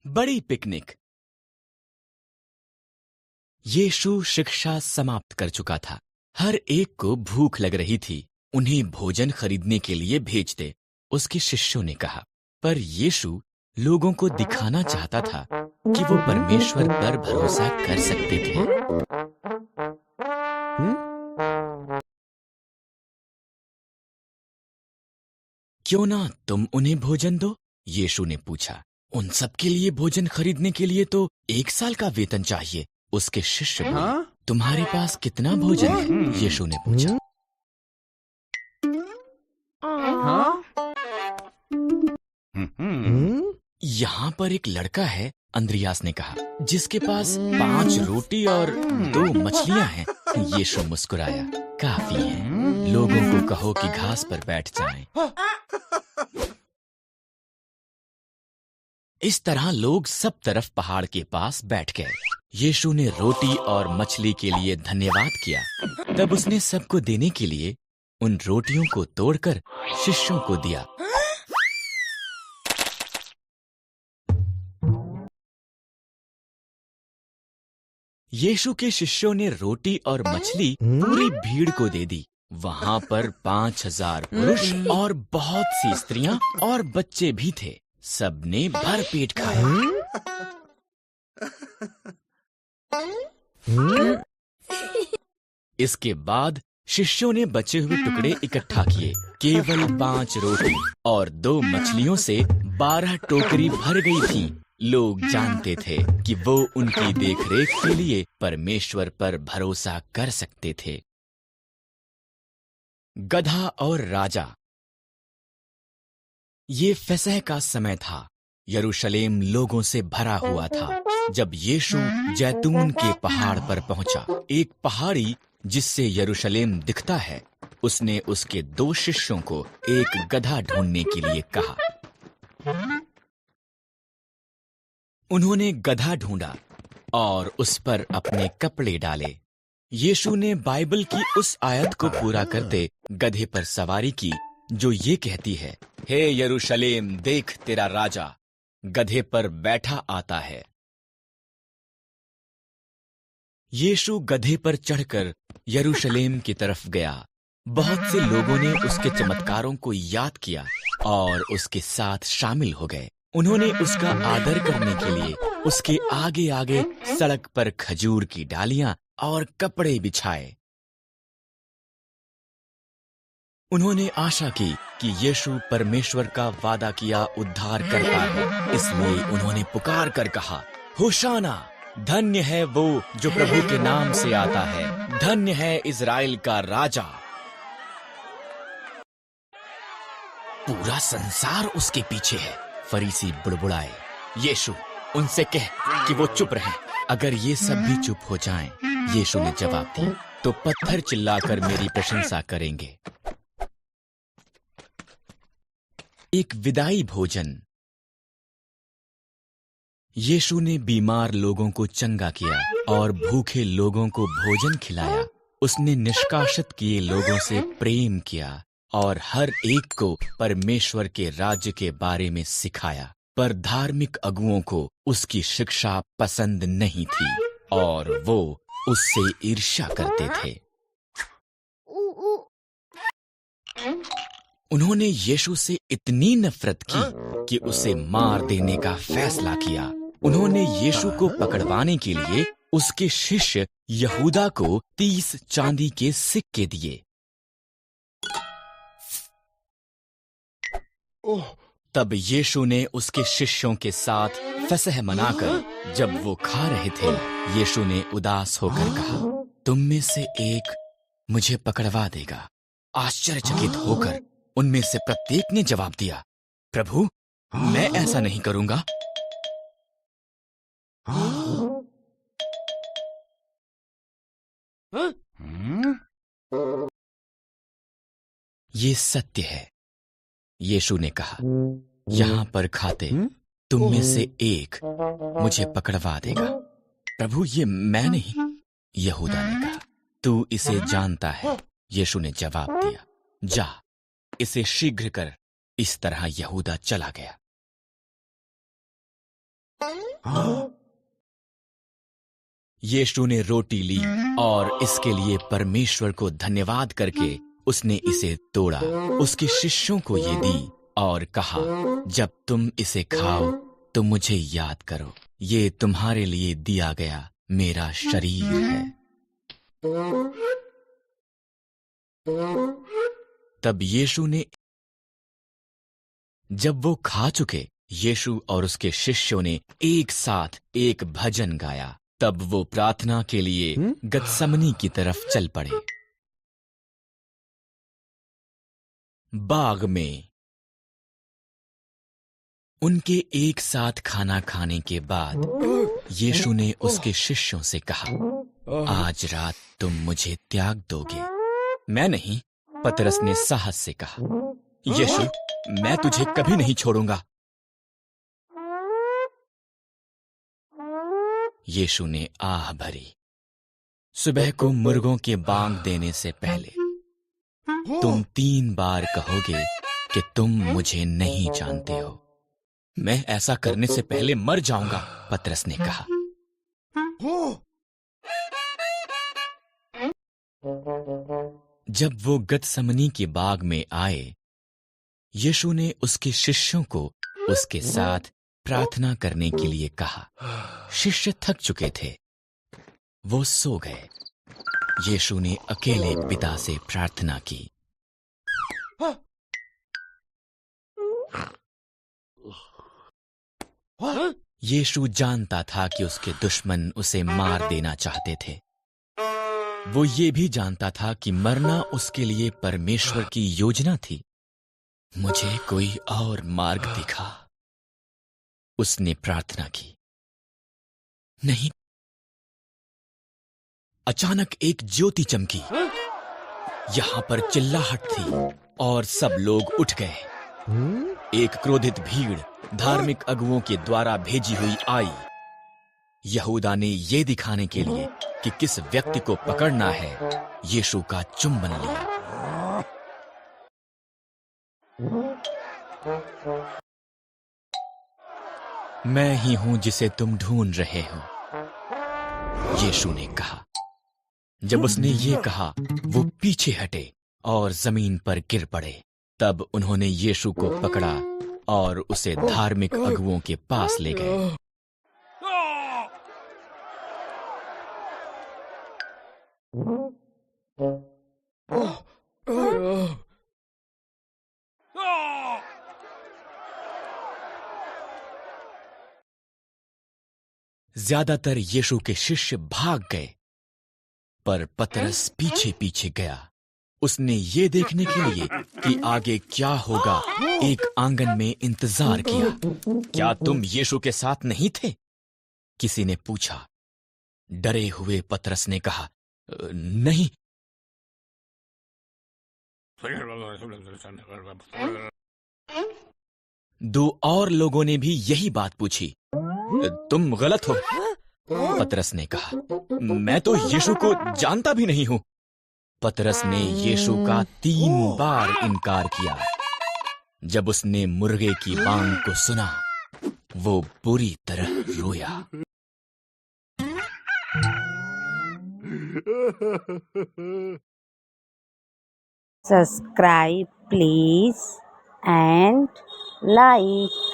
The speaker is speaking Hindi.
बड़ी पिकनिक। यीशु शिक्षा समाप्त कर चुका था। हर एक को भूख लग रही थी। उन्हें भोजन खरीदने के लिए भेज दे, उसके शिष्यों ने कहा। पर यीशु लोगों को दिखाना चाहता था कि वो परमेश्वर पर भरोसा कर सकते थे। क्यों ना तुम उन्हें भोजन दो? यीशु ने पूछा। उन सब के लिए भोजन खरीदने के लिए तो 1 साल का वेतन चाहिए। उसके शिष्य बोले, तुम्हारे पास कितना भोजन है? यीशु ने पूछा। यहाँ पर एक लड़का है, अंद्रियास ने कहा, जिसके पास 5 रोटी और 2 मछलियां हैं। यीशु मुस्कुराया। काफी है, लोगों को कहो कि घास पर बैठ जाएं। इस तरह लोग सब तरफ पहाड़ के पास बैठ गए। यीशु ने रोटी और मछली के लिए धन्यवाद किया। तब उसने सबको देने के लिए उन रोटियों को तोड़कर शिष्यों को दिया। यीशु के शिष्यों ने रोटी और मछली पूरी भीड़ को दे दी। वहां पर 5000 पुरुष और बहुत सी स्त्रियां और बच्चे भी थे। सबने भर पेट खाया। इसके बाद शिष्यों ने बचे हुए टुकड़े इकट्ठा किए। केवल 5 रोटी और 2 मछलियों से 12 टोकरी भर गई थीं। लोग जानते थे कि वो उनकी देखरेख के लिए परमेश्वर पर भरोसा कर सकते थे। गधा और राजा। ये फसह का समय था। यरूशलेम लोगों से भरा हुआ था। जब यीशु जैतून के पहाड़ पर पहुंचा, एक पहाड़ी जिससे यरूशलेम दिखता है, उसने उसके 2 शिष्यों को एक गधा ढूंढने के लिए कहा। उन्होंने गधा ढूंढा और उस पर अपने कपड़े डाले। यीशु ने बाइबल की उस आयत को पूरा करते गधे पर सवारी की जो ये कहती है, हे यरूशलेम, देख तेरा राजा गधे पर बैठा आता है। यीशु गधे पर चढ़कर यरूशलेम की तरफ गया। बहुत से लोगों ने उसके चमत्कारों को याद किया और उसके साथ शामिल हो गए। उन्होंने उसका आदर करने के लिए उसके आगे आगे सड़क पर खजूर की डालियां और कपड़े बिछाए। उन्होंने आशा की कि यीशु परमेश्वर का वादा किया उद्धार करता है, इसलिए उन्होंने पुकार कर कहा, होशाना, धन्य है वो जो प्रभु के नाम से आता है, धन्य है इज़राइल का राजा। पूरा संसार उसके पीछे है। फरीसी बुड़बुड़ाए, यीशु, उनसे कह कि वो चुप रहें। अगर ये सब भी चुप हो जाएं, यीशु ने जवाब दिया, तो पत्थर चिल्लाकर मेरी प्रशंसा करेंगे। एक विदाई भोजन। यीशु ने बीमार लोगों को चंगा किया और भूखे लोगों को भोजन खिलाया। उसने निष्कासित किए लोगों से प्रेम किया और हर एक को परमेश्वर के राज्य के बारे में सिखाया। पर धार्मिक अगुओं को उसकी शिक्षा पसंद नहीं थी और वो उससे ईर्ष्या करते थे। उन्होंने यीशु से इतनी नफरत की कि उसे मार देने का फैसला किया। उन्होंने यीशु को पकड़वाने के लिए उसके शिष्य यहूदा को 30 चांदी के सिक्के दिए। तब यीशु ने उसके शिष्यों के साथ फसह मनाकर जब वो खा रहे थे, यीशु ने उदास होकर कहा, तुम में से एक मुझे पकड़वा देगा। आश्चर्यचकित होकर उनमें से प्रत्येक ने जवाब दिया, प्रभु, मैं ऐसा नहीं करूंगा। ये सत्य है, यीशु ने कहा। यहां पर खाते तुम में से एक मुझे पकड़वा देगा। प्रभु, ये मैं नहीं, यहूदा ने कहा। तू इसे जानता है, यीशु ने जवाब दिया। जा, इसे शीघ्र कर। इस तरह यहूदा चला गया। यीशु ने रोटी ली और इसके लिए परमेश्वर को धन्यवाद करके उसने इसे तोड़ा, उसके शिष्यों को ये दी और कहा, जब तुम इसे खाओ तो मुझे याद करो, ये तुम्हारे लिए दिया गया मेरा शरीर है। तब यीशु ने, जब वो खा चुके, यीशु और उसके शिष्यों ने एक साथ एक भजन गाया। तब वो प्रार्थना के लिए गतसमनी की तरफ चल पड़े। बाग में उनके एक साथ खाना खाने के बाद यीशु ने उसके शिष्यों से कहा, आज रात तुम मुझे त्याग दोगे? मैं नहीं, पतरस ने साहस से कहा। यीशु, मैं तुझे कभी नहीं छोड़ूंगा। यीशु ने आह भरी। सुबह को मुर्गों के बांग देने से पहले तुम 3 बार कहोगे कि तुम मुझे नहीं जानते हो। मैं ऐसा करने से पहले मर जाऊंगा, पतरस ने कहा। जब वो गतसमनी के बाग में आए, यीशु ने उसके शिष्यों को उसके साथ प्रार्थना करने के लिए कहा। शिष्य थक चुके थे, वो सो गए। यीशु ने अकेले पिता से प्रार्थना की। यीशु जानता था कि उसके दुश्मन उसे मार देना चाहते थे। वो ये भी जानता था कि मरना उसके लिए परमेश्वर की योजना थी। मुझे कोई और मार्ग दिखा, उसने प्रार्थना की। नहीं। अचानक एक ज्योति चमकी। यहां पर चिल्लाहट थी और सब लोग उठ गए। एक क्रोधित भीड़ धार्मिक अगुओं के द्वारा भेजी हुई आई। यहूदा ने यह दिखाने के लिए कि किस व्यक्ति को पकड़ना है, यीशु का चुंबन लिया। मैं ही हूं जिसे तुम ढूंढ रहे हो, यीशु ने कहा। जब उसने ये कहा, वो पीछे हटे और जमीन पर गिर पड़े। तब उन्होंने यीशु को पकड़ा और उसे धार्मिक अगुओं के पास ले गए। ज्यादातर यीशु के शिष्य भाग गए, पर पतरस पीछे पीछे गया। उसने ये देखने के लिए कि आगे क्या होगा, एक आंगन में इंतजार किया। क्या तुम यीशु के साथ नहीं थे? किसी ने पूछा। डरे हुए पतरस ने कहा, नहीं। दो और लोगों ने भी यही बात पूछी। तुम गलत हो, पतरस ने कहा। मैं तो यीशु को जानता भी नहीं हूं। पतरस ने यीशु का 3 बार इनकार किया। जब उसने मुर्गे की बांग को सुना, वो बुरी तरह रोया। Subscribe please and like.